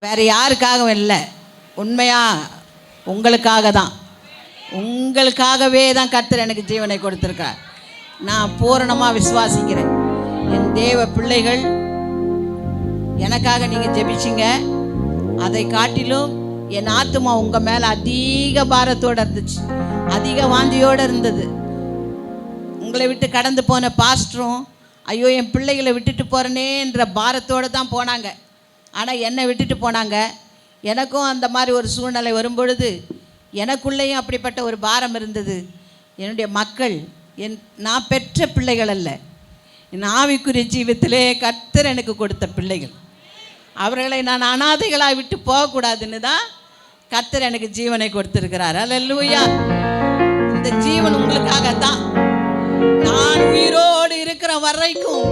வேறு யாருக்காகவும் இல்லை, உண்மையாக உங்களுக்காக தான். உங்களுக்காகவே தான் கர்த்தர் எனக்கு ஜீவனை கொடுத்துருக்கார். நான் பூரணமாக விசுவாசிக்கிறேன். என் தேவ பிள்ளைகள் எனக்காக நீங்கள் ஜெபிச்சிங்க. அதை காட்டிலும் என் ஆத்துமா உங்கள் மேலே அதிக பாரத்தோடு இருந்துச்சு, அதிக வாந்தியோடு இருந்தது. உங்களை விட்டு கடந்து போன பாஸ்டரும் ஐயோ என் பிள்ளைகளை விட்டுட்டு போகிறேனேன்ற பாரத்தோடு தான் போனாங்க. ஆனால் என்னை விட்டுட்டு போனாங்க. எனக்கும் அந்த மாதிரி ஒரு சூழ்நிலை வரும்பொழுது எனக்குள்ளேயும் அப்படிப்பட்ட ஒரு பாரம் இருந்தது. என்னுடைய மக்கள் நான் பெற்ற பிள்ளைகள் அல்ல, என் ஆவிக்குரிய ஜீவத்திலே கர்த்தர் எனக்கு கொடுத்த பிள்ளைகள். அவர்களை நான் அனாதைகளாக விட்டு போகக்கூடாதுன்னு தான் கர்த்தர் எனக்கு ஜீவனை கொடுத்துருக்கிறார். அல்லேலூயா. இந்த ஜீவன் உங்களுக்காகத்தான். நான் உயிரோடு இருக்கிற வரைக்கும்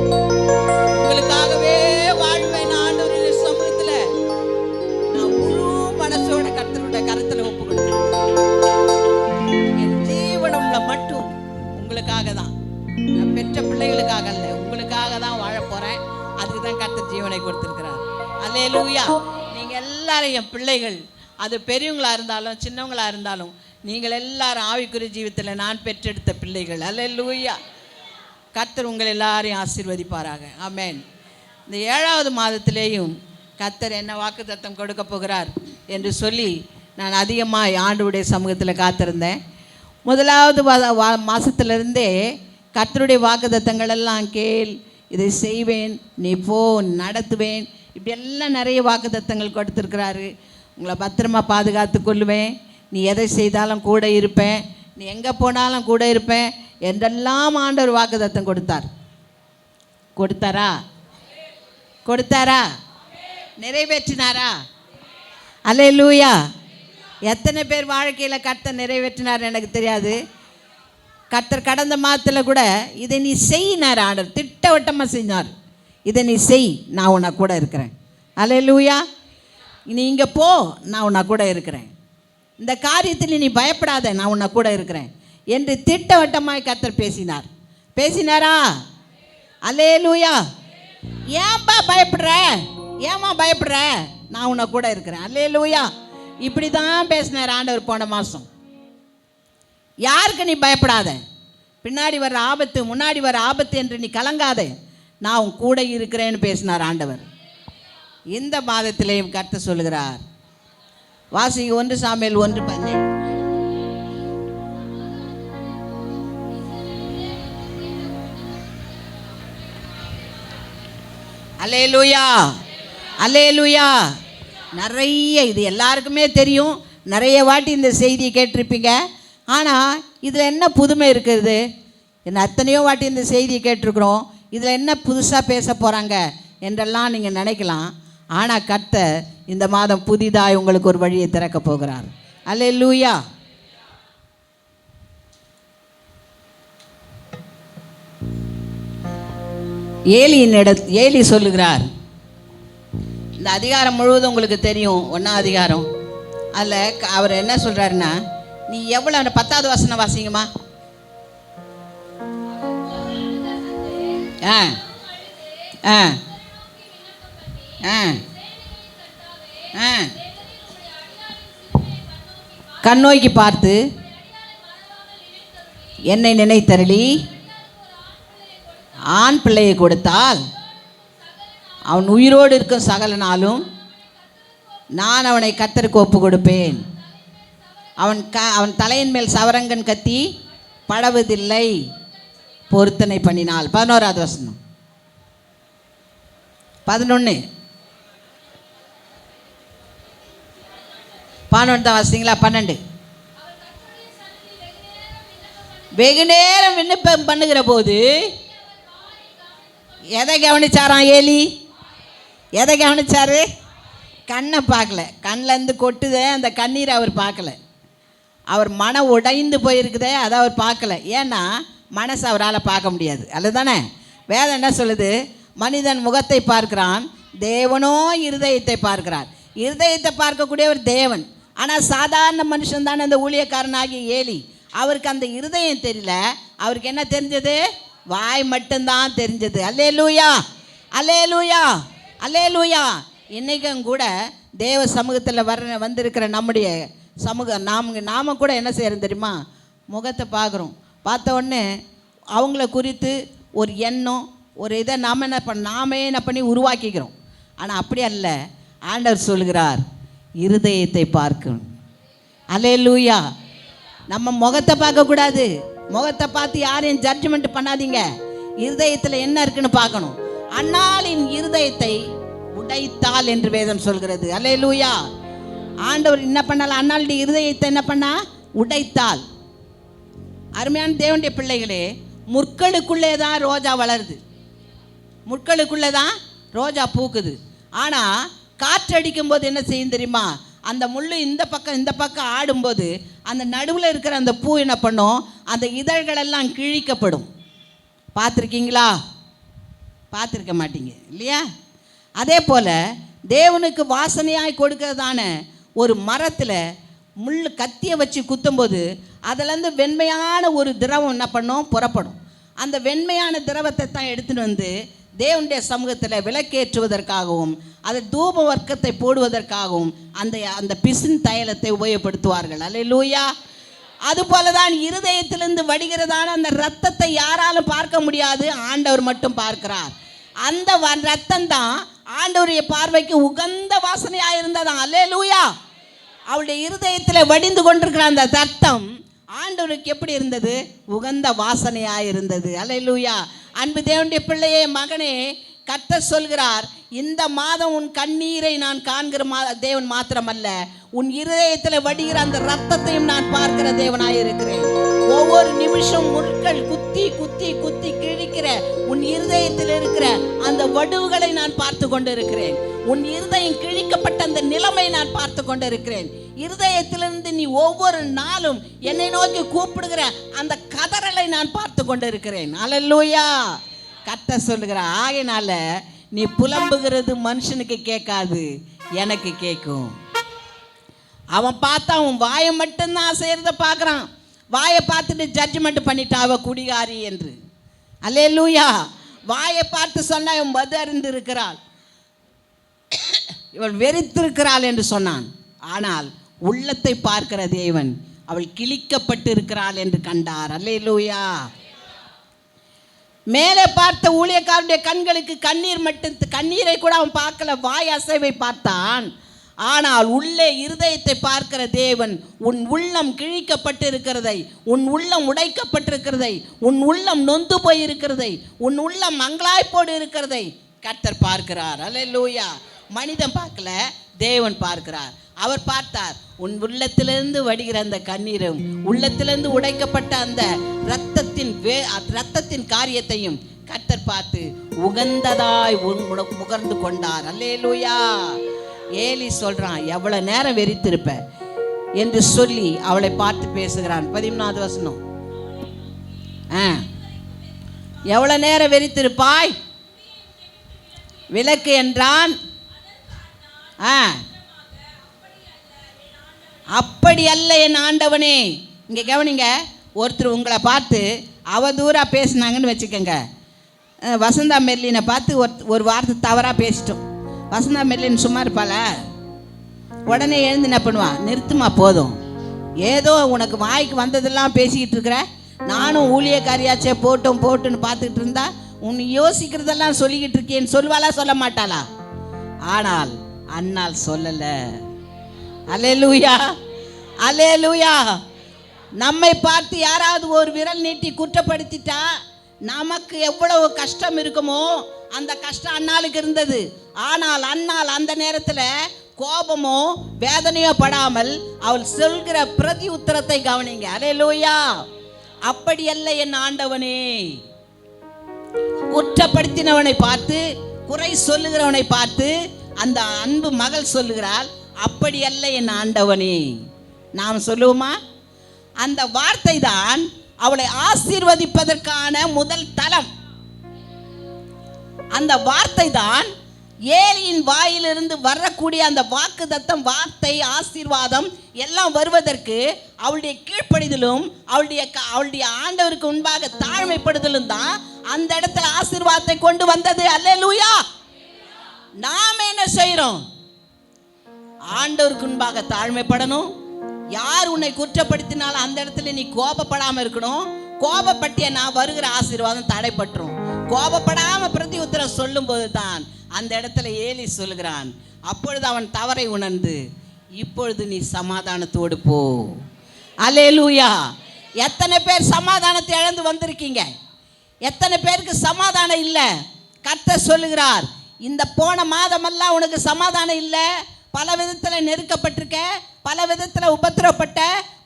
உங்களுக்காகவே வாழ்வேன். ஆண்டவருடைய சமூகத்தில் நான் முழு மனசோட கர்த்தருடைய கரத்தில் ஒப்பு கொடுத்தேன். என் ஜீவன் உள்ள மட்டும் உங்களுக்காக தான். நான் பெற்ற பிள்ளைகளுக்காக அல்ல, உங்களுக்காக தான் வாழ போகிறேன். அதுக்கு தான் கர்த்தர் ஜீவனை கொடுத்துருக்கிறார். அல்லேலூயா. நீங்கள் எல்லாரும் என் பிள்ளைகள். அது பெரியவங்களாக இருந்தாலும் சின்னவங்களாக இருந்தாலும் நீங்கள் எல்லாரும் ஆவிக்குரிய ஜீவித்தில் நான் பெற்றெடுத்த பிள்ளைகள். அல்லேலூயா. கர்த்தர் உங்கள் எல்லாரையும் ஆசீர்வதிப்பாராக. ஆமென். இந்த 7வது மாதத்திலேயும் கர்த்தர் என்ன வாக்குத்தத்தம் கொடுக்க போகிறார் என்று சொல்லி நான் அதிகமாக ஆண்டவருடைய சமூகத்தில் காத்திருந்தேன். 1வது மாதத்திலிருந்தே கர்த்தருடைய வாக்குத்தத்தங்கள் எல்லாம் கேள், இதை செய்வேன், நீ போ, நடத்துவேன், இப்படியெல்லாம் நிறைய வாக்குத்தத்தங்கள் கொடுத்துருக்கிறாரு. உங்களை பத்திரமா பாதுகாத்து கொள்ளுவேன், நீ எதை செய்தாலும் கூட இருப்பேன், நீ எங்கே போனாலும் கூட இருப்பேன் என்றெல்லாம் ஆண்டவர் வாக்குத்தத்தம் கொடுத்தாரா? நிறைவேற்றினாரா? அல்லேலூயா. எத்தனை பேர் வாழ்க்கையில் கர்த்தர் நிறைவேற்றினார் எனக்கு தெரியாது. கர்த்தர் கடந்த மாதத்தில் கூட இதை நீ செய்யினார். ஆண்டவர் திட்டவட்டமாக செஞ்சார். இதை நீ செய், நான் உன்னை கூட இருக்கிறேன். அல்லேலூயா. நீ இங்கே போ, நான் உன்னை கூட இருக்கிறேன். இந்த காரியத்தில் நீ பயப்படாத, நான் உன்னை கூட இருக்கிறேன் என்று திட்டவட்டமாய் கர்த்தர் பேசினாரா? அல்லேலூயா. ஏன்பா பயப்படுற? நான் உன்னை கூட இருக்கிறேன். அல்லேலூயா. இப்படி தான் பேசினார் ஆண்டவர் போன மாதம். யாருக்கு நீ பயப்படாத, பின்னாடி வர ஆபத்து முன்னாடி வர ஆபத்து என்று நீ கலங்காத, நான் உன் கூட இருக்கிறேன்னு பேசினார் ஆண்டவர். இந்த மாதத்திலேயும் கர்த்தர் சொல்லுகிறார். வாசிங்க 1 சாமுவேல் 1:17. அல்லேலூயா. அல்லேலூயா. நிறைய இது எல்லாருக்குமே தெரியும், நிறைய வாட்டி இந்த செய்தியை கேட்டிருப்பீங்க. ஆனால் இதில் என்ன புதுமை இருக்கிறது? என்ன அத்தனையோ வாட்டி இந்த செய்தியை கேட்டிருக்கிறோம், இதில் என்ன புதுசாக பேச போகிறாங்க என்றெல்லாம் நீங்கள் நினைக்கலாம். ஆனால் கர்த்தர் இந்த மாதம் புதிதாய் உங்களுக்கு ஒரு வழியை திறக்க போகிறார். அல்லேலூயா. ஏலி சொல்லுகிறார். இந்த அதிகாரம் முழுவதும் உங்களுக்கு தெரியும், 1ஆம் அதிகாரம். அதில் அவர் என்ன சொல்கிறாருன்னா, நீ எவ்வளோ, 10வது வசனம் வாசிங்கம்மா. கண்ணோக்கி பார்த்து என்னை நினைத்தருளி ஆண் பிள்ளையை கொடுத்தால் அவன் உயிரோடு இருக்கும் சகல நாளும் நான் அவனை கர்த்தருக்கு ஒப்பு கொடுப்பேன். அவன் தலையின் மேல் சவரங்கன் கத்தி படவதில்லை, பொருத்தனை பண்ணினாள். 11வது வசனம். 11 தான் வாசிங்களா? 12. வெகு நேரம் விண்ணப்பம் பண்ணுகிற போது எதை கவனிச்சாராம் ஏலி? எதை கவனிச்சாரு? கண்ணை பார்க்கல. கண்ணிலேருந்து கொட்டுதே அந்த கண்ணீரை அவர் பார்க்கல. அவர் மனம் உடைந்து போயிருக்குதே அதை அவர் பார்க்கல. ஏன்னா மனசு அவரால் பார்க்க முடியாது. அதுதானே வேதம் என்ன சொல்லுது? மனிதன் முகத்தை பார்க்கிறான், தேவனோ இருதயத்தை பார்க்கிறார். இருதயத்தை பார்க்கக்கூடியவர் தேவன். ஆனால் சாதாரண மனுஷன் தானே அந்த ஊழியக்காரனாகிய ஏலி. அவருக்கு அந்த இருதயம் தெரியல. அவருக்கு என்ன தெரிஞ்சது? வாய் மட்டும்தான் தெரிஞ்சது. அல்லேலூயா. அல்லேலூயா. அல்லேலூயா. இன்றைக்கும் கூட தேவ சமூகத்தில் வந்திருக்கிற நம்முடைய சமூகம் நாம கூட என்ன செய்கிறோம் தெரியுமா? முகத்தை பார்க்குறோம். பார்த்த உடனே அவங்கள குறித்து ஒரு எண்ணம், ஒரு இதை நாமே என்ன பண்ணி உருவாக்கிக்கிறோம். ஆனால் அப்படி அல்ல. ஆண்டவர் சொல்கிறார், இருதயத்தை பார்க்கணும். அல்லேலூயா. நம்ம முகத்தை பார்க்கக்கூடாது. முகத்தை பார்த்து யாரையும் ஜட்ஜ்மெண்ட் பண்ணாதீங்க. இருதயத்தில் என்ன இருக்குன்னு பார்க்கணும். அன்னாளின் இருதயத்தை உடைத்தாள் என்று வேதம் சொல்கிறது. அல்லேலூயா. ஆண்டவர் என்ன பண்ணால் அன்னாளுடைய இருதயத்தை என்ன பண்ணா? உடைத்தாள். அருமையான தேவனுடைய பிள்ளைகளே, முட்களுக்குள்ளே தான் ரோஜா வளருது, முட்களுக்குள்ளே தான் ரோஜா பூக்குது. ஆனால் காற்றடிக்கும் போது என்ன செய்யும் தெரியுமா? அந்த முள் இந்த பக்கம் ஆடும்போது அந்த நடுவில் இருக்கிற அந்த பூ என்ன பண்ணும்? அந்த இதழ்களெல்லாம் கிழிக்கப்படும். பார்த்துருக்கீங்களா? பார்த்துருக்க மாட்டீங்க இல்லையா? அதே போல் தேவனுக்கு வாசனையாய் கொடுக்கறதான ஒரு மரத்தில் முள் கத்தியை வச்சு குத்தும்போது அதிலேருந்து வெண்மையான ஒரு திரவம் என்ன பண்ணும்? புறப்படும். அந்த வெண்மையான திரவத்தை தான் எடுத்துகிட்டு வந்து தேவனுடைய சமூகத்தில் விளக்கேற்றுவதற்காகவும் அதை தூப வர்க்கத்தை போடுவதற்காகவும் அந்த பிசின் தைலத்தை உபயோகப்படுத்துவார்கள். அல்லேலூயா. அதுபோல தான் இருதயத்திலிருந்து வடிகிறதான அந்த இரத்தத்தை யாராலும் பார்க்க முடியாது, ஆண்டவர் மட்டும் பார்க்கிறார். அந்த ரத்தம் தான் ஆண்டவருடைய பார்வைக்கு உகந்த வாசனையாக இருந்ததான். அல்லேலூயா. அவளுடைய இருதயத்தில் வடிந்து கொண்டிருக்கிற அந்த ரத்தம் ஆண்டவருக்கு எப்படி இருந்தது? உகந்த வாசனையாக இருந்தது. அல்லேலூயா. அன்பு தேவனுடைய பிள்ளையே, மகனே, கர்த்தர் சொல்கிறார், இந்த மாதம் உன் கண்ணீரை நான் காண்கிற தேவன் மாத்திரமல்ல, உன் இருதயத்தில் வடிகிற அந்த ரத்தத்தையும் நான் பார்க்கிற தேவனாய் இருக்கிறேன். ஒவ்வொரு நிமிஷம் முட்கள் குத்தி குத்தி குத்தி கிழிக்கிற உன் இருதயத்தில் இருக்கிற அந்த வடுவுகளை நான் பார்த்து கொண்டு இருக்கிறேன். உன் இருதயம் கிழிக்கப்பட்ட அந்த நிலைமை நான் பார்த்து கொண்டு இருக்கிறேன். இருதயத்திலிருந்து நீ ஒவ்வொரு நாளும் என்னை நோக்கி கூப்பிடுகிற அந்த கதறலை நான் பார்த்து கொண்டு இருக்கிறேன். அல்லேலூயா. கர்த்தர் சொல்லுகிற, ஆகையினால நீ புலம்புகிறது மனுஷனுக்கு கேட்காது, எனக்கு கேட்கும். அவன் பார்த்தா அவன் வாயை மட்டும்தான் செய்கிறத பார்க்குறான். வாயை பார்த்துட்டு ஜட்ஜ்மெண்ட் பண்ணிட்டா அவ குடிகாரி என்று. அல்லேலூயா. வாயை பார்த்து சொன்னா இவன் மது அருந்து இருக்கிறாள், இவள் வெறித்திருக்கிறாள் என்று சொன்னான். ஆனால் உள்ளத்தை பார்க்கிற தேவன் அவள் கிழிக்கப்பட்டு இருக்கிறாள் என்று கண்டார். அல்லேலூயா. மேலே பார்த்த ஊழியக்காரனுடைய கண்களுக்கு கண்ணீரை கூட அவன் பார்க்கல, வாய் அசைவை பார்த்தான். ஆனால் உள்ளே இருதயத்தை பார்க்கிற தேவன் உன் உள்ளம் கிழிக்கப்பட்டு இருக்கிறதை, உன் உள்ளம் உடைக்கப்பட்டிருக்கிறதை, உன் உள்ளம் நொந்து போய் இருக்கிறதை, உன் உள்ளம் மங்களாய்ப்போடு இருக்கிறதை கர்த்தர் பார்க்கிறார். அல்லேலூயா. மனிதன் பார்க்கல, தேவன் பார்க்கிறார். அவர் பார்த்தார், உன் உள்ளத்திலிருந்து வடிகிற அந்த கண்ணீரும் உள்ளத்திலிருந்து உடைக்கப்பட்ட அந்த இரத்தத்தின் காரியத்தையும் கர்த்தர் பார்த்து உகந்ததாய் முகர்ந்து கொண்டார். அல்லேலூயா. ஏலி சொல்றான், எவ்வளவு நேரம் வெறித்திருப்ப என்று சொல்லி அவளை பார்த்து பேசுகிறான். 13வது வசனம். எவ்வளவு நேரம் வெறித்திருப்பாய்? விளக்கு என்றான். அப்படி அல்ல என் ஆண்டவனே. இங்கே கவனிங்க, ஒருத்தர் உங்களை பார்த்து அவதூறாக பேசினாங்கன்னு வச்சுக்கோங்க. வசந்தா மெர்லினை பார்த்து ஒரு வார்த்தை தவறாக பேசிட்டோம். வசந்தா மெர்லின் சும்மா இருப்பாள? உடனே எழுந்து என்ன பண்ணுவான்? நிறுத்துமா, போதும், ஏதோ உனக்கு வாய்க்கு வந்ததெல்லாம் பேசிக்கிட்டு இருக்கிற, நானும் ஊழியக்காரியாச்சே போட்டுன்னு பார்த்துக்கிட்டு இருந்தா உன் யோசிக்கிறதெல்லாம் சொல்லிக்கிட்டு இருக்கேன்னு சொல்லுவாளா, சொல்ல மாட்டாளா? ஆனால் அன்னாள் சொல்லலை. அல்லேலூயா. அல்லேலூயா. நம்மை பார்த்து யாராவது ஒரு விரல் நீட்டி குற்றப்படுத்திட்டா நமக்கு எவ்வளவு கஷ்டம் இருக்குமோ அந்த கஷ்டம் அன்னாளுக்கு இருந்தது. ஆனால் அன்னாள் அந்த நேரத்தில் கோபமோ வேதனையோ படாமல் அவள் சொல்கிற பிரதி உத்தரத்தை கவனிங்க. அல்லேலூயா. அப்படி அல்ல என் ஆண்டவனே. குற்றப்படுத்தினவனை பார்த்து, குறை சொல்லுகிறவனை பார்த்து அந்த அன்பு மகள் சொல்லுகிறாள், அப்படி அல்ல என் ஆண்டவனே. நாம் சொல்லுவோமா? அந்த வார்த்தை தான் அவளை ஆசீர்வதிப்பதற்கான முதல் தளம். அந்த வார்த்தை தான் ஏலியின் வாயிலிருந்து வரக்கூடிய அந்த வாக்குத்தத்தம், வார்த்தை, ஆசீர்வாதம் எல்லாம் வருவதற்கு அவளுடைய கீழ்ப்படிதலும் அவளுடைய ஆண்டவருக்கு முன்பாக தாழ்மைப்படுதலும் தான் அந்த இடத்துல ஆசீர்வாதத்தை கொண்டு வந்தது. அல்லேலூயா. நாம என்ன செய்யறோம்? ஆண்டவருக்கு முன்பாக தாழ்மைப்படணும். யார் உன்னை குற்றப்படுத்தினாலும் அந்த இடத்துல நீ கோபப்படாம இருக்கணும். கோபப்பட்டிய நான் வருகிற ஆசீர்வாதம் தடைப்பட்டுரும். கோபப்படாம பிரதி உத்தரம் சொல்லும் போது தான் அந்த இடத்துல ஏலி சொல்லுகிறான். அப்பொழுது அவன் தவறை உணர்ந்து, இப்பொழுது நீ சமாதானத்தோடு போ. அல்லேலூயா. எத்தனை பேர் சமாதானத்தை இழந்து வந்திருக்கீங்க? எத்தனை பேருக்கு சமாதானம் இல்லை? கர்த்தர் சொல்லுகிறார், இந்த போன மாதமெல்லாம் உனக்கு சமாதானம் இல்லை. பல விதத்தில் நெருக்கப்பட்டிருக்க, பல விதத்தில் உபத்திரப்பட்ட,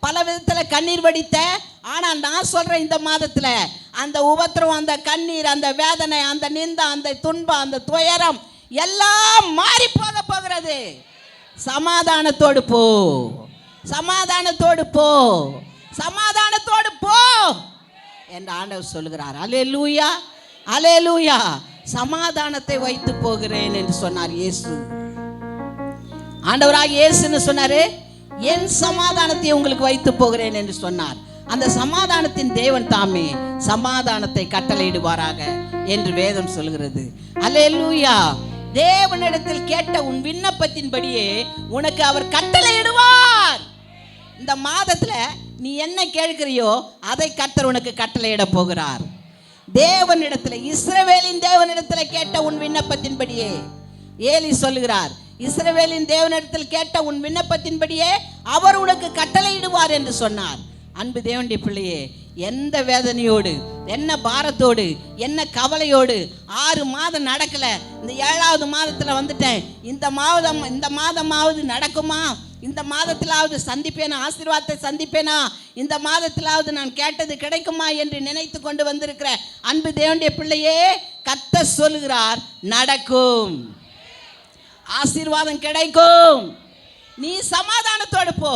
பல விதத்தில் கண்ணீர் வடித்த. ஆனால் நான் சொல்கிறேன், இந்த மாதத்தில் அந்த உபத்திரம், அந்த கண்ணீர், அந்த வேதனை, அந்த நிந்தா, அந்த துன்பம், அந்த துயரம் எல்லாம் மாறி போக போகிறது. சமாதானத்தோடு போ, சமாதானத்தோடு போ, சமாதானத்தோடு போ என்று ஆண்டவர் சொல்லுகிறார். அல்லேலூயா, அல்லேலூயா. சமாதானத்தை வைத்து போகிறேன் என்று சொன்னார் இயேசு. ஆண்டவராக இயேசுன்னு சொன்னாரு, என் சமாதானத்தை உங்களுக்கு வைத்து போகிறேன் என்று சொன்னார். அந்த சமாதானத்தின் தேவன் தாமே சமாதானத்தை கட்டளையிடுவாராக என்று வேதம் சொல்கிறது. அல்லேலூயா. தேவனிடத்தில் கேட்ட உன் விண்ணப்பத்தின்படியே உனக்கு அவர் கட்டளையிடுவார். இந்த மாதத்துல நீ என்ன கேட்கிறியோ அதை கர்த்தர் உனக்கு கட்டளையிட போகிறார். தேவனிடத்தில், இஸ்ரவேலின் தேவனிடத்தில் கேட்ட உன் விண்ணப்பத்தின்படியே, ஏலி சொல்லுகிறார், இஸ்ரவேலின் தேவனிடத்தில் கேட்ட உன் விண்ணப்பத்தின்படியே அவர் உனக்கு கட்டளையிடுவார் என்று சொன்னார். அன்பு தேவனுடைய பிள்ளையே, எந்த வேதனையோடு, என்ன பாரத்தோடு, என்ன கவலையோடு 6 மாதம் நடக்கல, இந்த 7வது மாதத்தில் வந்துட்டேன், இந்த மாதமாவது நடக்குமா, இந்த மாதத்திலாவது சந்திப்பேனா, ஆசீர்வாதத்தை சந்திப்பேனா, இந்த மாதத்திலாவது நான் கேட்டது கிடைக்குமா என்று நினைத்து கொண்டு வந்திருக்கிற அன்பு தேவனுடைய பிள்ளையே, கர்த்தர் சொல்லுகிறார், நடக்கும், ஆசீர்வாதம் கிடைக்கும். நீ சமாதானத்தோடு போ.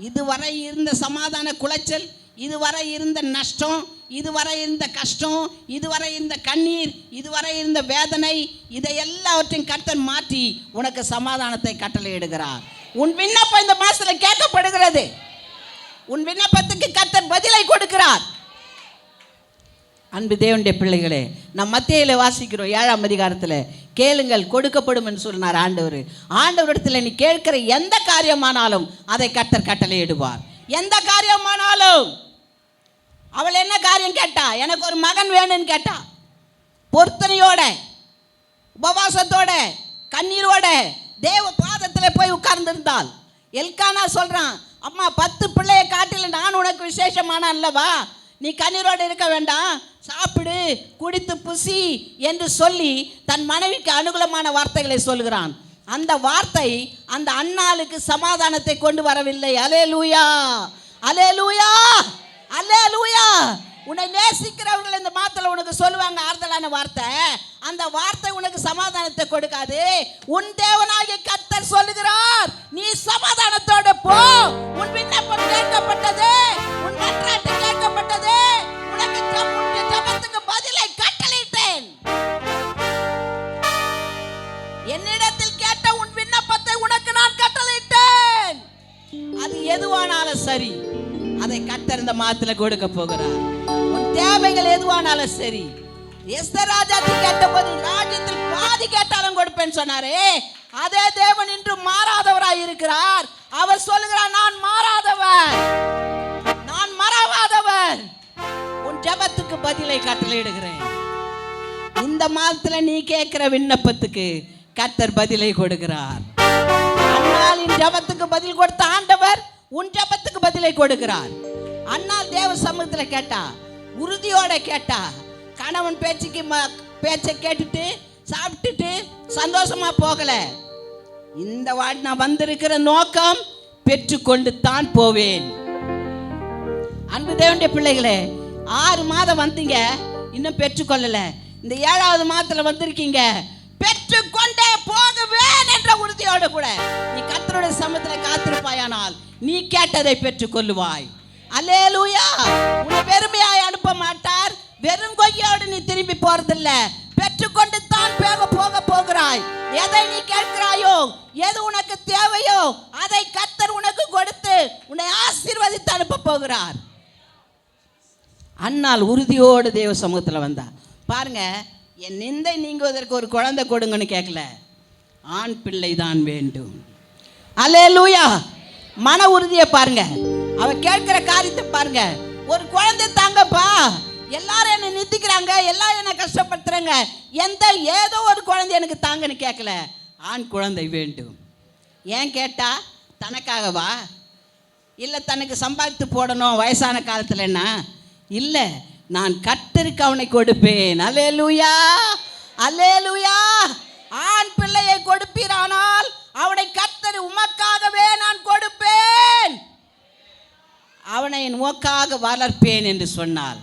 இதுவரை இருந்த சமாதான குலைச்சல், இதுவரை இருந்த நஷ்டம், இதுவரை இருந்த கஷ்டம், இதுவரை இருந்த கண்ணீர், இதுவரை இருந்த வேதனை, இதை எல்லாவற்றையும் கர்த்தர் மாற்றி உனக்கு சமாதானத்தை கட்டளையிடுகிறார். உன் விண்ணப்பம் இந்த மாசத்துல கேட்கப்படுகிறது. உன் விண்ணப்பத்துக்கு கர்த்தர் பதிலை கொடுக்கிறார். அன்பு தேவனுடைய பிள்ளைகளே, நம் மத்தேயுல வாசிக்கிறோம் 7ஆம் அதிகாரத்தில், கேளுங்கள் கொடுக்கப்படும் என்று சொன்னார் ஆண்டவர். ஆண்டவரிடத்தில் நீ கேட்கிற எந்த காரியமானாலும் அதை கர்த்தர் கட்டளையிடுவார். எந்த காரியமானாலும். அவள் என்ன காரியம் கேட்டா? எனக்கு ஒரு மகன் வேணும்னு கேட்டா. பொருத்தனையோட, உபவாசத்தோட, கண்ணீரோட தேவ பாதத்தில் போய் உட்கார்ந்திருந்தாள். எல்கானா சொல்றான், அம்மா 10 பிள்ளையை காட்டில் நான் உனக்கு விசேஷமான அல்லவா, நீ கண்ணீரோடு இருக்க வேண்டாம், சாப்பிடு, குடித்து புசி என்று சொல்லி தன் மனைவிக்கு அனுகூலமான வார்த்தைகளை சொல்கிறான். அந்த வார்த்தை அந்த அன்னாளுக்கு சமாதானத்தை கொண்டு வரவில்லை. அல்லேலூயா, அல்லேலூயா, அல்லேலூயா. உன்னை நேசிக்கிறவர்கள் இந்த மாதத்துல உனக்கு சொல்லுவாங்க ஆறுதலான வார்த்தை. அந்த வார்த்தை உனக்கு சமாதானத்தை கொடுக்காது. உன் தேவனாகிய கர்த்தர் சொல்லுகிறார், நீ சமாதானத்தோடு போ. உன் விண்ணப்பம் கேட்கப்பட்டது, உன் மன்றாட்டு கேட்கப்பட்டது, உனக்கு ஜெபத்துக்கு பதிலை கட்டளையிட்டேன். என்னிடத்தில் கேட்ட உன் விண்ணப்பத்தை உனக்கு நான் கட்டளையிட்டேன். அது எதுவானாலும் சரி, அதை கர்த்தர் இந்த மாதத்துல கொடுக்க போகிறார். உன் தேவைகள் எதுவானாலும் சரி. எஸ்தர் ராஜாத்தி கேட்டபோது ராஜ்யத்தில் பாதி கேட்டாலும் கொடுப்பேன்னு சொன்னாரே, அதே தேவன் இன்று மாறாதவராய் இருக்கிறார். அவர் சொல்லுகிறார், நான் மாறாதவர், நான் மறவாதவர். உன் ஜெபத்துக்கு பதிலை கட்டளையிடுகிறேன். இந்த மாதத்துல நீ கேட்கிற விண்ணப்பத்துக்கு கர்த்தர் பதிலை கொடுக்கிறார். அன்னாளின் ஜெபத்துக்கு பதில் கொடுத்த ஆண்டவர் உன் ஜெபத்துக்கு பதிலை கொடுக்கிறார். அன்னாள் தேவ சமூகத்தில் கேட்டா, உறுதியோட கேட்டா, கணவன் பேச்சை கேட்டுட்டு சாப்பிட்டுட்டு சந்தோஷமா போகல. இந்த வாட்டி நான் வந்திருக்கிற நோக்கம் பெற்றுக்கொண்டு தான் போவேன். அன்பு தேவனுடைய பிள்ளைகளே, 6 மாதம் வந்தீங்க, இன்னும் பெற்றுக்கொள்ளல. இந்த 7வது மாதத்துல வந்திருக்கீங்க, பெற்றுக்கொண்டே போகுவேன் என்ற உறுதியோடு கூட நீ கர்த்தருடைய சமூகத்தில் காத்திருப்பாயானால் நீ கேட்டதை பெற்றுக்கொள்ளுவாய். அல்லேலூயா. உன்னை வெறுமையாய் அனுப்ப மாட்டார். வெறும் கொய்யோடு நீ திரும்பி போறதில்ல, பெற்றுக்கொண்டு தான் போக போகிறாய். எதை நீ கேட்கிறாயோ, எது உனக்கு தேவையோ அதை கர்த்தர் உனக்கு கொடுத்து உன்னை ஆசீர்வதித்து அனுப்ப போகிறார். அன்னாள் உறுதியோடு தேவ சமூகத்தில் வந்தா. பாருங்க, என் நிந்தை நீங்குவதற்கு ஒரு குழந்தை கொடுங்கன்னு கேட்கல, ஆண் பிள்ளை தான் வேண்டும். அல்லேலூயா. மன உறுதியை பாருங்க, அவ கேட்கிற காரியத்தை பாருங்க. ஒரு குழந்தை தாங்கப்பா, எல்லாரும் என்னை நிந்திக்கிறாங்க, எல்லாரும் என்னை கஷ்டப்படுத்துறாங்க, ஏதோ ஒரு குழந்தை எனக்கு தாங்கன்னு கேட்கல, ஆண் குழந்தை வேண்டும். ஏன் கேட்டா? தனக்காகவா? இல்லை தனக்கு சம்பாதித்து போடணும் வயசான காலத்துலன்னா? இல்லை, நான் கர்த்தருக்கு அவனை கொடுப்பேன். அல்லேலூயா, அல்லேலூயா. ஆண் பிள்ளையை கொடுப்பீரானால் அவனை கர்த்தர் உமக்காகவே நான் கொடுப்பேன், அவனை உமக்காக வளர்ப்பேன் என்று சொன்னாள்.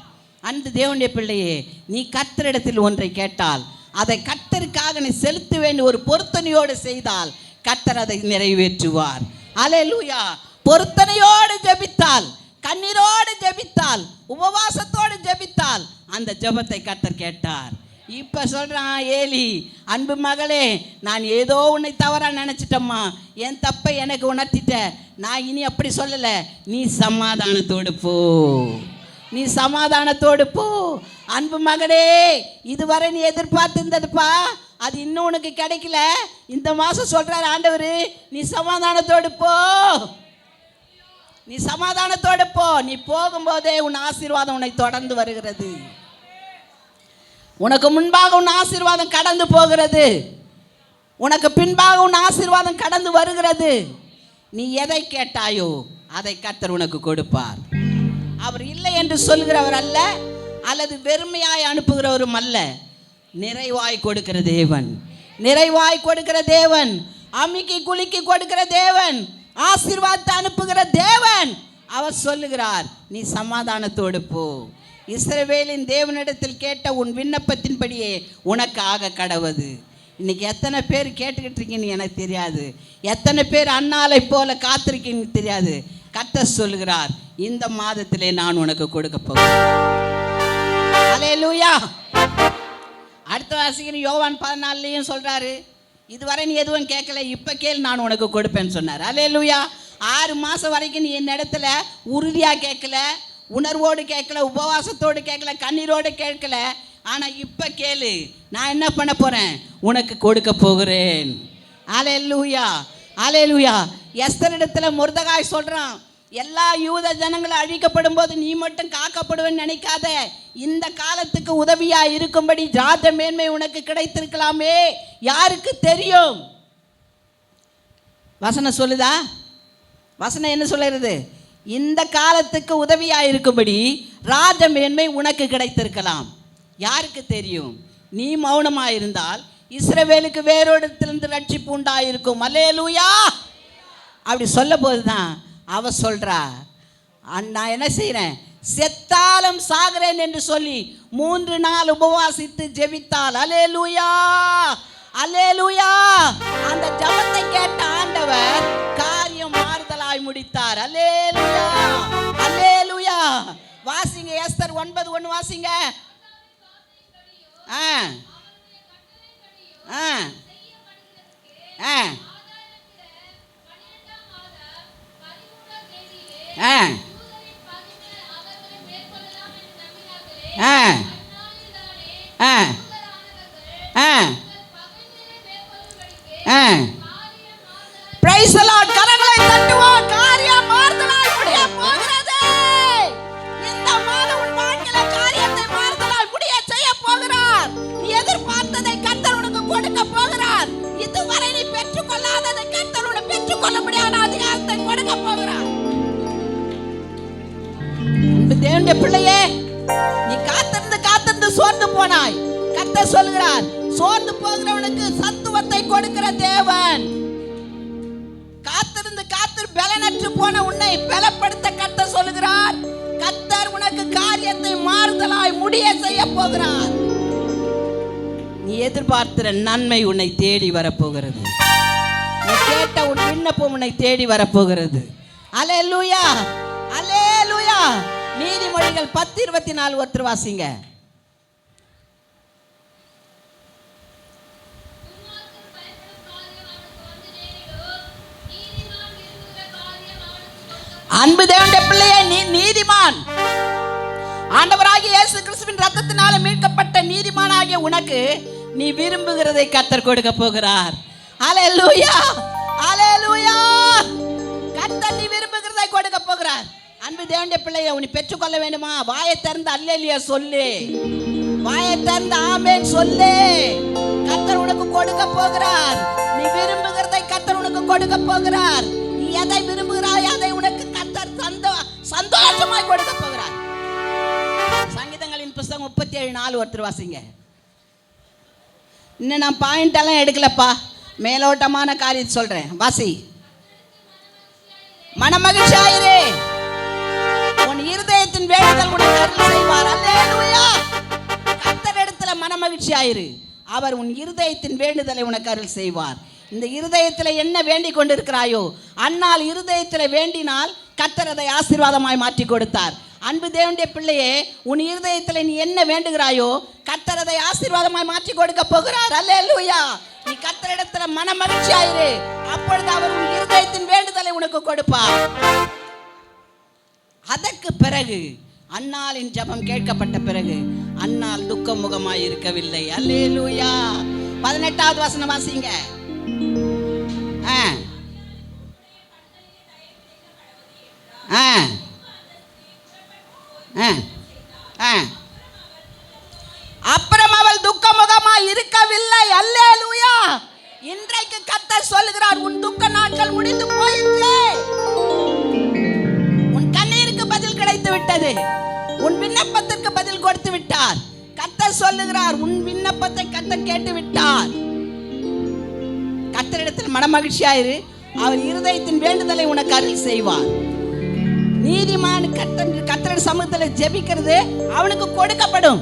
அந்த தேவனுடைய பிள்ளையே, நீ கர்த்தரிடத்தில் ஒன்றை கேட்டால் அதை கர்த்தருக்காக நீ செலுத்த வேண்டிய ஒரு பொருத்தனையோடு செய்தால் கர்த்தர் அதை நிறைவேற்றுவார். அல்லேலூயா. பொருத்தனையோடு ஜெபித்தால், கண்ணீரோடு ஜெபித்தால், உபவாசத்தோடு ஜெபித்தால் அந்த ஜெபத்தை கர்த்தர் கேட்டார். இப்போ சொல்கிறான் ஏலி, அன்பு மகளே, நான் ஏதோ உன்னை தவறாக நினச்சிட்டம்மா, என் தப்பை எனக்கு உணர்த்திட்ட, நான் இனி அப்படி சொல்லலை, நீ சமாதானத்தோடு போ, நீ சமாதானத்தோடு போ. அன்பு மகளே, இதுவரை நீ எதிர்பார்த்திருந்ததுப்பா, அது இன்னும் உனக்கு கிடைக்கல. இந்த மாதம் சொல்கிறார் ஆண்டவர், நீ சமாதானத்தோடு போ, நீ சமாதானத்தோடு போ. நீ போகும்போதே உன் ஆசீர்வாதம் உன்னை தொடர்ந்து வருகிறது. உனக்கு முன்பாக உன் ஆசீர்வாதம் கடந்து போகிறது, உனக்கு பின்பாக உன் ஆசீர்வாதம் கடந்து வருகிறது. நீ எதை கேட்டாயோ அதை கர்த்தர் உனக்கு கொடுப்பார். அவர் இல்லை என்று சொல்கிறவர் அல்ல, அல்லது வெறுமையாய் அனுப்புகிறவரும் அல்ல. நிறைவாய் கொடுக்கிற தேவன், நிறைவாய் கொடுக்கிற தேவன், அமுக்கி குலுக்கி கொடுக்கிற தேவன், ஆசீர்வாதத்தை அனுப்புகிற தேவன். அவர் சொல்லுகிறார், நீ சமாதானத்தோடு போ. இஸ்ரவேலின் தேவனிடத்தில் கேட்ட உன் விண்ணப்பத்தின்படியே உனக்கு ஆக கடவது. இன்னைக்கு எத்தனை பேர் கேட்டுக்கிட்டு இருக்கீங்கன்னு எனக்கு தெரியாது, எத்தனை பேர் அன்னாலை போல காத்திருக்கீங்கன்னு தெரியாது. கர்த்தர் சொல்லுகிறார், இந்த மாதத்திலே நான் உனக்கு கொடுக்க போகிறேன். அல்லேலூயா. அடுத்த வாசிக்கிற யோவான் 14 சொல்றாரு, இதுவரை நீ எதுவும் கேட்கல, இப்போ கேள், நான் உனக்கு கொடுப்பேன்னு சொன்னார். அல்லேலூயா. 6 மாதம் வரைக்கும் நீ என் இடத்துல உறுதியாக கேட்கல, உணர்வோடு கேட்கல, உபவாசத்தோடு கேட்கல, கண்ணீரோடு கேட்கல. ஆனால் இப்போ கேளு, நான் என்ன பண்ண போகிறேன், உனக்கு கொடுக்க போகிறேன். அல்லேலூயா, அல்லேலூயா. எஸ்தர் இடத்துல மொர்தெகாய் சொல்கிறான், எல்லா யூத ஜனங்களும் அழிக்கப்படும் போது நீ மட்டும் காக்கப்படுவேன்னு நினைக்காத, இந்த காலத்துக்கு உதவியாக இருக்கும்படி ஜாத மேன்மை உனக்கு கிடைத்திருக்கலாமே, யாருக்கு தெரியும். வசனம் சொல்லுதா? வசனம் என்ன சொல்லுறது? இந்த காலத்துக்கு உதவியாக இருக்கும்படி ராஜ மேன்மை உனக்கு கிடைத்திருக்கலாம், யாருக்கு தெரியும். நீ மௌனமாக இருந்தால் இஸ்ரவேலுக்கு வேறொடத்திலிருந்து ரட்சிப்பு உண்டாயிருக்கும். அல்லேலூயா. அப்படி சொல்ல போது தான் அவ சொல்கிறா, நான் என்ன செய்கிறேன், செத்தாலும் சாகிறேன் என்று சொல்லி 3 நாள் உபவாசித்து ஜெபித்தாள். அல்லேலூயா, அல்லேலூயா. அந்த ஜெபத்தை கேட்ட ஆண்டவர் காரியம் மாறுதலாய் முடித்தார். அல்லேலூயா, அல்லேலூயா. வாசிங்க, எஸ்தர் 9:1 வாசிங்க. ஆ ஆ ஆ ஆ ஆ ஆ ஆ ஆ. Praise the Lord. கரங்களை தட்டுவோம். காரியம் மாறுதலாய் முடிய போகிறது. இந்த மாதம் உன் வாழ்க்கையில காரியத்தை மாறுதலாய் முடிய செய்ய போகிறார். நீ எதிர்பார்த்ததை கர்த்தர் உனக்கு கொடுக்க போகிறார். இதுவரை நீ பெற்றுக்கொள்ளாததை கர்த்தர் உனக்கு பெற்றுக்கொள்ளும்படியான அதிகாரத்தை கொடுக்க போகிறார். தேவனுடைய பிள்ளையே, நீ காத்திருந்து சோர்ந்து போனாய். கர்த்தர் சொல்கிறார், சோர்ந்து போகிறவனுக்கு சத்துவத்தை கொடுக்கிற தேவன். காத்திருந்து பலனற்று போன உன்னை பலப்படுத்த கர்த்தர் சொல்கிறார். கர்த்தர் உனக்கு காரியத்தை மாறுதலாய் முடிய செய்ய போகிறார். நீ எதிர்பார்க்கிற நன்மை உன்னை தேடி வரப்போகிறது. நீ கேட்ட உன் விண்ணப்பம் உன்னை தேடி வரப்போகிறது. அல்லேலூயா, அல்லேலூயா. நீதிமொழிகள் 10:24 ஒருத்தர் வாசிங்க. அன்பு தேவனுடைய பிள்ளையே, நீ நீதிமான். ஆண்டவராகிய இயேசு கிறிஸ்துவின் ரத்தத்தினால மீட்கப்பட்ட நீதிமானாகிய உனக்கு நீ விரும்புகிறதை கர்த்தர் கொடுக்க போகிறார். ஹல்லேலூயா, ஹல்லேலூயா. கர்த்தர் நீ விரும்புகிறதை கொடுக்க போகிறார். அன்பு தேவனுடைய பிள்ளையை உன்னை பெற்றுக்கொள்ள வேண்டுமா? வாயை திறந்து அல்லேலூயா சொல்லு, வாயை திறந்து ஆமென் சொல்லு. கர்த்தர் உனக்கு கொடுக்க போகிறார். நீ விரும்புகிறதை கர்த்தர் உனக்கு கொடுக்க போகிறார். நீ எதை விரும்புகிறாய் அதை உனக்கு கர்த்தர் சந்தோஷமாய் கொடுக்க போகிறார். சங்கீதங்களின் புஸ்தகம் 37:4 ஒருத்தர் வாசிங்க. இன்னும் நான் பாயிண்ட் எல்லாம் எடுக்கலப்பா, மேலோட்டமான காரியத்தை சொல்றேன். வாசி. மனமகிழ்ச்சியாயிரு, உன் இருதயத்தின் வேண்டுதல் உனக்கு அருள் செய்வார். அல்லேலூயா. கர்த்தரிடத்துல மனமகிழ்ச்சியாயிரு, அவர் உன் இருதயத்தின் வேண்டுதலை உனக்கு அருள் செய்வார். இந்த இருதயத்தில் என்ன வேண்டிக் கொண்டிருக்கிறாயோ அன்னால் இருதயத்தில் வேண்டினால் கர்த்தர் அதை ஆசீர்வாதமாய் மாற்றி கொடுத்தார். அன்பு தேவனுடைய பிள்ளையே, உன் இருதயத்தில் நீ என்ன வேண்டுகிறாயோ கர்த்தர் அதை ஆசீர்வாதமாய் மாற்றி கொடுக்க போகிறார். அல்லேலூயா. நீ கர்த்தரிடத்துல மனமகிழ்ச்சியாயிரு, அப்பொழுது அவர் உன் இருதயத்தின் வேண்டுதலை உனக்கு கொடுப்பார். அதற்கு பிறகு அன்னாளின் ஜெபம் கேட்கப்பட்ட பிறகு அன்னாள் துக்க முகமாய் இருக்கவில்லை. அல்லேலூயா. 18வது வசனம் வாசிங்க. அப்புறம் அவள் துக்க முகமாய் இருக்கவில்லை. அல்லேலூயா. இன்றைக்கு கர்த்தர் சொல்லுகிறார், உன் துக்க நாட்கள் முடிந்து போயிற்று. உன் கண்ணீருக்கு பதில் கிடைத்து விட்டது. உன் விண்ணப்பத்திற்கு பதில் கொடுத்து விட்டார். கர்த்தர் சொல்லுகிறார், உன் விண்ணப்பத்தை கர்த்தர் கேட்டு விட்டார். கர்த்தரிடத்தில் மனமகிழ்ச்சியாயிரு, அவர் இருதயத்தின் வேண்டுதலை உனக்கு அருள் செய்வார். நீதிமான் கர்த்தர் சமூகத்தில் ஜெபிக்கிறது அவனுக்கு கொடுக்கப்படும்.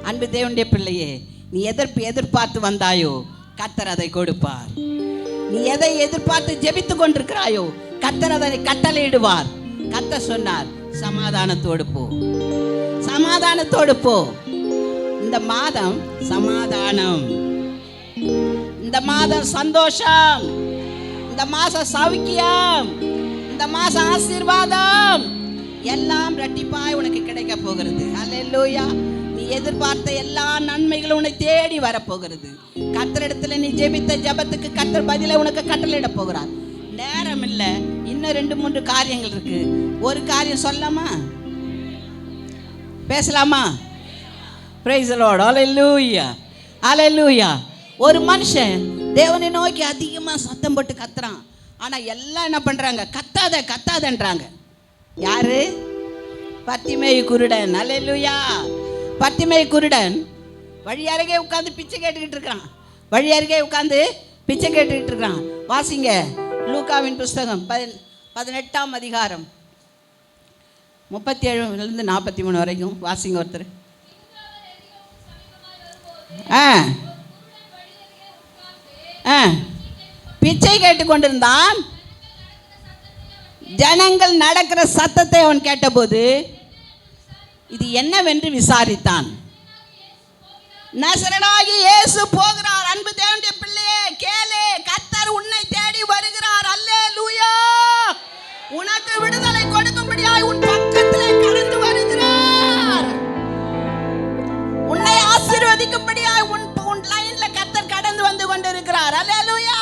அன்பு தேவனுடைய பிள்ளையே, நீ எதிர்பார்த்து வந்தாயோ கர்த்தர் அதை கொடுப்பார். நீ எதை எதிர்பார்த்து ஜெபித்து கொண்டிருக்கிறாயோ கர்த்தர் அதை கட்டளையிடுவார். கர்த்தர் சொன்னார், சமாதானத்தோடு போ, சமாதானத்தோடு போ. இந்த மாதம் சமாதானம், இந்த மாதம் சந்தோஷம், இந்த மாசம் சௌக்கியம், இந்த மாசம் ஆசீர்வாதம் எல்லாம் இரட்டிப்பாய் உனக்கு கிடைக்க போகிறது. அல்லேலூயா. நீ எதிர்பார்த்த எல்லா நன்மைகளும் உன்னை தேடி வரப்போகிறது. கர்த்தரிடத்துல நீ ஜெபித்த ஜெபத்துக்கு கர்த்தர் பதிலை உனக்கு கட்டளையிட போகிறார். நேரம் இல்லை, இன்னும் 2-3 காரியங்கள் இருக்கு. ஒரு காரியம் சொல்லலாமா, பேசலாமா? Praise the Lord. Hallelujah, hallelujah. ஒரு மனுஷன் தேவனை நோக்கி அதிகமா சத்தம் போட்டு கத்துறான். ஆனா எல்லாம் என்ன பண்றாங்க? கத்தாத கத்தாதன்றாங்க. யாரு? பத்திமேயு குருடன். அல்லேலூயா. பத்திமேயு குருடன் வழி அருகே உட்கார்ந்து பிச்சை கேட்டுக்கிட்டு இருக்கான். வழி அருகே உட்கார்ந்து பிச்சை கேட்டுக்கிட்டு இருக்கான். வாசிங்க லூக்காவின் புஸ்தகம் 18ஆம் அதிகாரம் 37 43 வரைக்கும் வாசிங்க ஒருத்தர். பிச்சை கேட்டுக்கொண்டிருந்தான். ஜனங்கள் நடக்கிற சத்தத்தை அவன் கேட்டபோது இது என்னவென்று விசாரித்தான். நசரேயனாகிய இயேசு போகிறார். அன்பு தேவனுடைய பிள்ளையே கேளு, கர்த்தர் உன்னை தேடி வருகிறார். அல்லேலூயா. உனக்கு விடுதலை கொடுக்கும்படியாய் உன் பக்கத்திலே கடந்து வருகிறார். உன்னை ஆசீர்வதிக்கும்படியாய் உன் லைன்ல கர்த்தர் கடந்து வந்து கொண்டிருக்கிறார். அல்லேலூயா.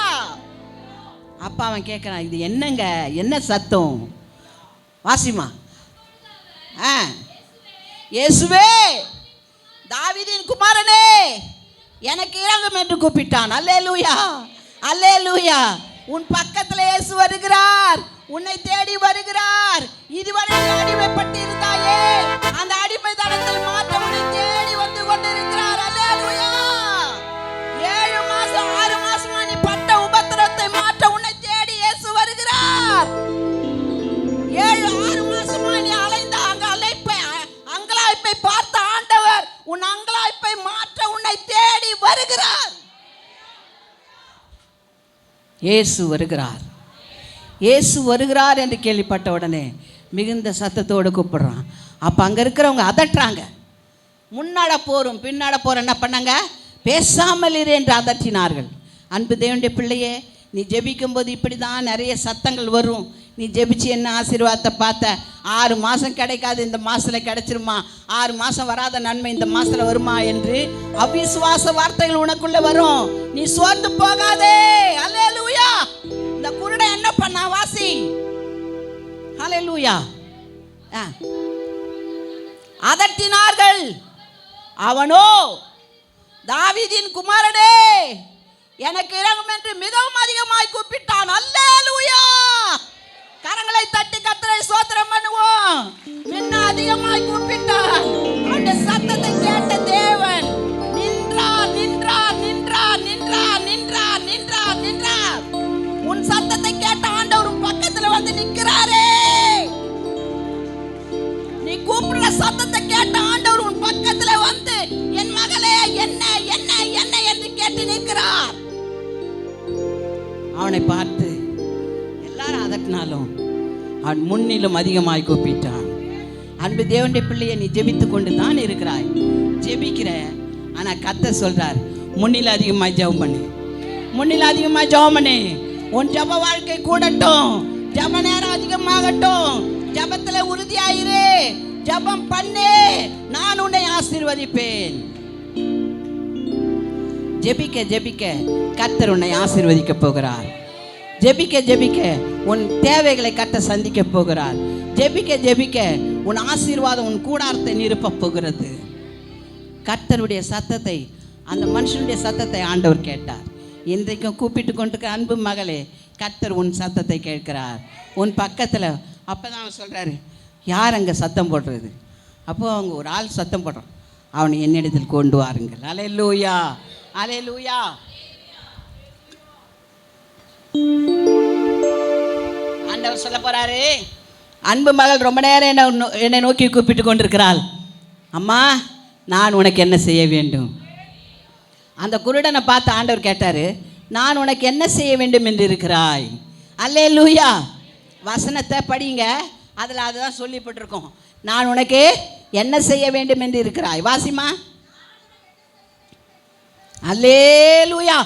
அப்பா அவன் கேட்கிறான், இது என்னங்க, என்ன சத்தம்? வாசிமா. இயேசுவே, தாவீதின் குமாரனே, எனக்கு இரங்கும் என்று கூப்பிட்டான். அல்லேலூயா, அல்லேலூயா. உன் பக்கத்தில் இயேசு வருகிறார், உன்னை தேடி வருகிறார். இதுவரை அடிமைப்பட்டு இருந்தாயே, அந்த அடிமைத்தனத்தில் மாற்ற உன்னை தேடி வந்து கொண்டிருக்கிறார். அல்லேலூயா. 7 மாசம் 6 மாசமா நீ பட்ட உபத்திரத்தை மாற்ற உன்னை தேடி இயேசு வருகிறார். 7-6 மாசமா நீ அலைந்த அங்கலாய்ப்பை பார்த்த ஆண்டவர் உன் அங்கலாய்ப்பை மாற்ற உன்னை தேடி வருகிறார். இயேசு வருகிறார், இயேசு வருகிறார் என்று கேள்விப்பட்ட உடனே மிகுந்த சத்தத்தோடு கூப்பிடுறான். அப்போ அங்கே இருக்கிறவங்க அதட்டுறாங்க. முன்னாட போரும் பின்னாட போற என்ன பண்ணாங்க? பேசாமல் இரு என்று அதட்டினார்கள். அன்பு தேவனுடைய பிள்ளையே, நீ ஜெபிக்கும்போது இப்படி தான் நிறைய சத்தங்கள் வரும். நீ ஜெபிச்சு என்ன ஆசீர்வாதத்தை பார்த்த? 6 மாதம் கிடைக்காது, இந்த மாதத்தில் கிடைச்சிருமா? 6 மாதம் வராத நன்மை இந்த மாதத்தில் வருமா என்று அவிசுவாச வார்த்தைகள் உனக்குள்ள வரும். நீ சோர்ந்து போகாதே. அல்லேலூயா. இந்த குருடன் என்ன பண்ணா? வாசி. அல்லேலூயா. அதட்டினார்கள். அவனோ, தாவீதின் குமாரனே, எனக்கு இரங்கும் என்று மிகவும் அதிகமாய் கூப்பிட்டான். அல்லேலூயா. கரங்களை தட்டி கர்த்தரை ஸ்தோத்திரம் பண்ணுவோம். மின்ன அதிகமாய் கூப்பிட்டான். அந்த சத்தத்தை கேட்ட தேவன் நின்றார், நின்றார், நின்றார், நின்றார், நின்றார், நின்றார், நின்றார். உன் சத்தத்தை கேட்ட ஆண்டவர் உன் பக்கத்துல வந்து நிற்கிறாரே. நீ கூப்பிடுற சத்தத்தை கேட்ட ஆண்டவர் உன் பக்கத்துல வந்து, என் மகளே என்ன என்ன என்ன என்று கேட்டு நிற்கிறார். அவனை பார்த்து எல்லாரும் அதட்டினாலும் அவன் முன்னிலும் அதிகமாய் கூப்பிட்டான். அன்பு தேவனுடைய பிள்ளையை, நீ ஜெபித்து கொண்டு தான் இருக்கிறாய், ஜெபிக்கிற. ஆனா கர்த்தர் சொல்றார், முன்னில அதிகமாய் ஜெபம் பண்ணு, முன்னில அதிகமாய் ஜெபம் பண்ணு. உன் ஜெப வாழ்க்கை கூடட்டும், ஜெப நேரம் அதிகமாகட்டும். ஜெபத்துல உறுதியாயிரு, ஜெபம் பண்ணு, நான் உன்னை ஆசீர்வதிப்பேன். ஜெபிக்க ஜெபிக்க கர்த்தர் உன்னை ஆசீர்வதிக்க போகிறார். ஜெபிக்க ஜெபிக்க உன் தேவைகளை கர்த்தர் சந்திக்க போகிறார். ஜெபிக்க ஜெபிக்க உன் ஆசீர்வாதம் உன் கூடாரத்தை நிரப்ப போகிறது. கர்த்தருடைய சத்தத்தை, அந்த மனுஷனுடைய சத்தத்தை ஆண்டவர் கேட்டார். இன்றைக்கும் கூப்பிட்டு கொண்டிருக்க அன்பு மகளே, கர்த்தர் உன் சத்தத்தை கேட்கிறார் உன் பக்கத்தில். அப்போ தான் அவன் சொல்கிறாரு, யார் அங்கே சத்தம் போடுறது? அப்போது அவங்க ஒரு ஆள் சத்தம் போடுறான், அவனை என்னிடத்தில் கொண்டு வாருங்கள். அல்லேலூயா, அல்லேலூயா. ஆண்டவர் சொல்ல போறாரு, அன்பு மகள் ரொம்ப நேரம் என்னை நோக்கி கூப்பிட்டு கொண்டிருக்கிறாள். அம்மா, நான் உனக்கு என்ன செய்ய வேண்டும்? அந்த குருடனை பார்த்து ஆண்டவர் கேட்டாரு, நான் உனக்கு என்ன செய்ய வேண்டும் என்று இருக்கிறாய்? அல்லேலூயா. வசனத்தை படிங்க, அதில் அதுதான் சொல்லப்பட்டிருக்கோம். நான் உனக்கு என்ன செய்ய வேண்டும் என்று இருக்கிறாய்? வாசிமா. அல்லேலூயா.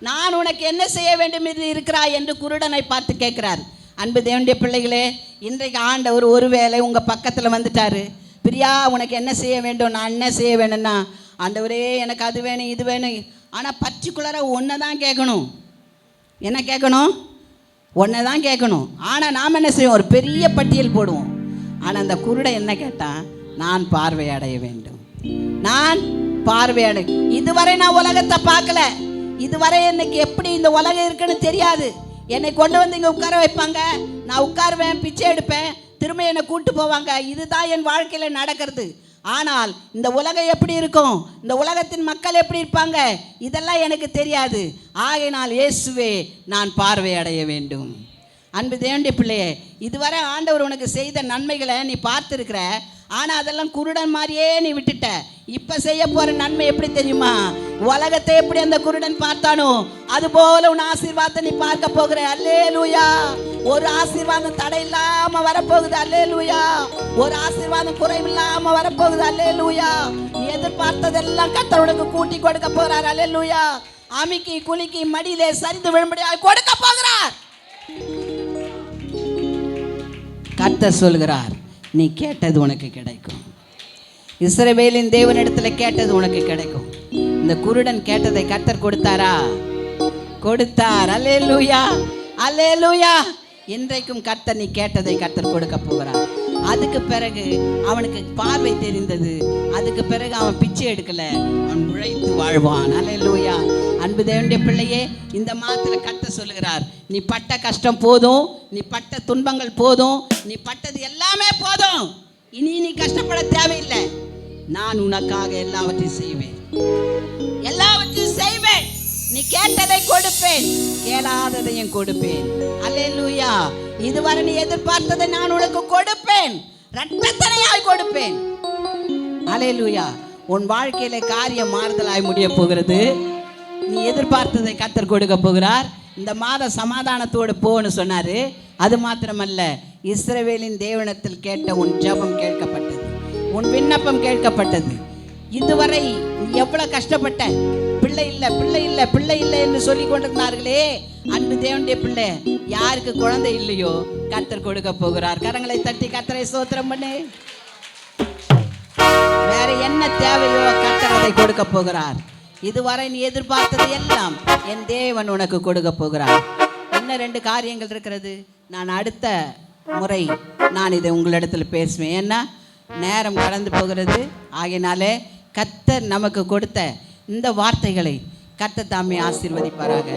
நான் உனக்கு என்ன செய்ய வேண்டும் என்று இருக்கிறாய் என்று குருடனை பார்த்து கேட்கிறார். அன்பு தேவனுடைய பிள்ளைகளே, இன்றைக்கு ஆண்டவர் ஒருவேளை உங்கள் பக்கத்தில் வந்துட்டாரு. பிரியா, உனக்கு என்ன செய்ய வேண்டும்? நான் என்ன செய்ய வேணும்னா, ஆண்டவரே எனக்கு அது வேணும் இது வேணும். ஆனால் பர்டிகுலராக ஒன்றை தான் கேட்கணும். என்ன கேட்கணும்? ஒன்றை தான் கேட்கணும். ஆனால் நாம் என்ன செய்வோம்? ஒரு பெரிய பட்டியல் போடுவோம். ஆனால் அந்த குருடன் என்ன கேட்டான்? நான் பார்வையடைய வேண்டும், நான் பார்வையடை. இதுவரை நான் உலகத்தை பார்க்கல, இதுவரை எனக்கு எப்படி இந்த உலகம் இருக்குன்னு தெரியாது. என்னை கொண்டு வந்து இங்கே உட்கார வைப்பாங்க, நான் உட்காருவேன், பிச்சை எடுப்பேன், திரும்ப என்னை கூட்டு போவாங்க. இதுதான் என் வாழ்க்கையில் நடக்கிறது. ஆனால் இந்த உலகம் எப்படி இருக்கும், இந்த உலகத்தின் மக்கள் எப்படி இருப்பாங்க, இதெல்லாம் எனக்கு தெரியாது. ஆகையினால் இயேசுவே, நான் பார்வை அடைய வேண்டும். அன்பு தேவனுடைய பிள்ளையே, இதுவரை ஆண்டவர் உனக்கு செய்த நன்மைகளை நீ பார்த்துருக்கிற. ஆனால் அதெல்லாம் குருடன் மாதிரியே நீ விட்டுட்ட. இப்போ செய்ய போகிற நன்மை எப்படி தெரியுமா? உலகத்தை எப்படி அந்த குருடன் பார்த்தானோ அதுபோல உன் ஆசீர்வாதத்தை நீ பார்க்க போகிற. அல்லேலூயா. ஒரு ஆசீர்வாதம் தடை இல்லாமல் வரப்போகுது. அல்லேலூயா. ஒரு ஆசீர்வாதம் குறைவில்லாமல் வரப்போகுது. அல்லேலூயா. நீ எதிர்பார்த்ததெல்லாம் கர்த்தர் உனக்கு கூட்டி கொடுக்க போகிறார். அல்லேலூயா. அமிக்கி குலுக்கி மடியிலே சரிந்து விழும்படியாக கொடுக்க போகிறார். கர்த்தர் சொல்கிறார், நீ கேட்டது உனக்கு கிடைக்கும். இஸ்ரவேலின் தேவனிடத்தில் கேட்டது உனக்கு கிடைக்கும். இந்த குருடன் கேட்டதை கர்த்தர் கொடுத்தாரா? கொடுத்தார். அல்லேலூயா, அல்லேலூயா. இன்றைக்கும் கர்த்தர் நீ கேட்டதை கர்த்தர் கொடுக்க போகிறார். அதுக்கு பிறகு அவனுக்கு பார்வை தெரிந்தது. அதுக்கு பிறகு அவன் பிச்சை எடுக்கல, அவன் உழைத்து வாழ்வான். அல்லேலூயா. அன்பு தேவனுடைய பிள்ளையே, இந்த மாதத்தில் கர்த்தர் சொல்லுகிறார், நீ பட்ட கஷ்டம் போதும், நீ பட்ட துன்பங்கள் போதும், நீ பட்டது எல்லாமே போதும். இனி நீ கஷ்டப்பட தேவையில்லை. நான் உனக்காக எல்லாவற்றையும் செய்வேன், எல்லாவற்றையும் செய்வேன். நீ கேட்டதை கொடுப்பேன், கேளாததையும் கொடுப்பேன். அல்லேலூயா. இதுவரை நீ எதிர்பார்த்ததை நான் உனக்கு கொடுப்பேன், இரட்டத்தனையாய் கொடுப்பேன். அல்லேலூயா. உன் வாழ்க்கையில காரியம் மாறுதலாய் முடிய போகிறது. நீ எதிர்பார்த்ததை கர்த்தர் கொடுக்க போகிறார். இந்த மாத சமாதானத்தோடு போன்னு சொன்னாரு. அது மாத்திரமல்ல, இஸ்ரவேலின் தேவனிடத்தில் கேட்ட உன் ஜெபம் கேட்கப்பட்டது, உன் விண்ணப்பம் கேட்கப்பட்டது. இதுவரை நீ எவ்வளவு கஷ்டப்பட்ட, பிள்ளை இல்லை பிள்ளை இல்லை பிள்ளை இல்லை என்று சொல்லி கொண்டிருந்தார்களே, அன்பு தேவனுடைய பிள்ளை, யாருக்கு குழந்தை இல்லையோ கர்த்தர் கொடுக்க போகிறார். கரங்களை தட்டி கர்த்தரை ஸ்தோத்திரம் பண்ணு. வேற என்ன தேவையோ கர்த்தர் அதை கொடுக்க போகிறார். இதுவரை நீ எதிர்பார்த்தது எல்லாம் என் தேவன் உனக்கு கொடுக்க போகிறார். இன்னும் 2 காரியங்கள் இருக்கிறது. நான் அடுத்த முறை நான் இதை உங்களிடத்தில் பேசுவேன். ஏன்னா நேரம் கடந்து போகிறது. ஆகையினாலே கர்த்தர் நமக்கு கொடுத்த இந்த வார்த்தைகளை கர்த்தர் தாமே ஆசீர்வதிப்பாராக.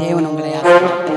தேவன் உங்களை ஆசீர்வதிப்பார்.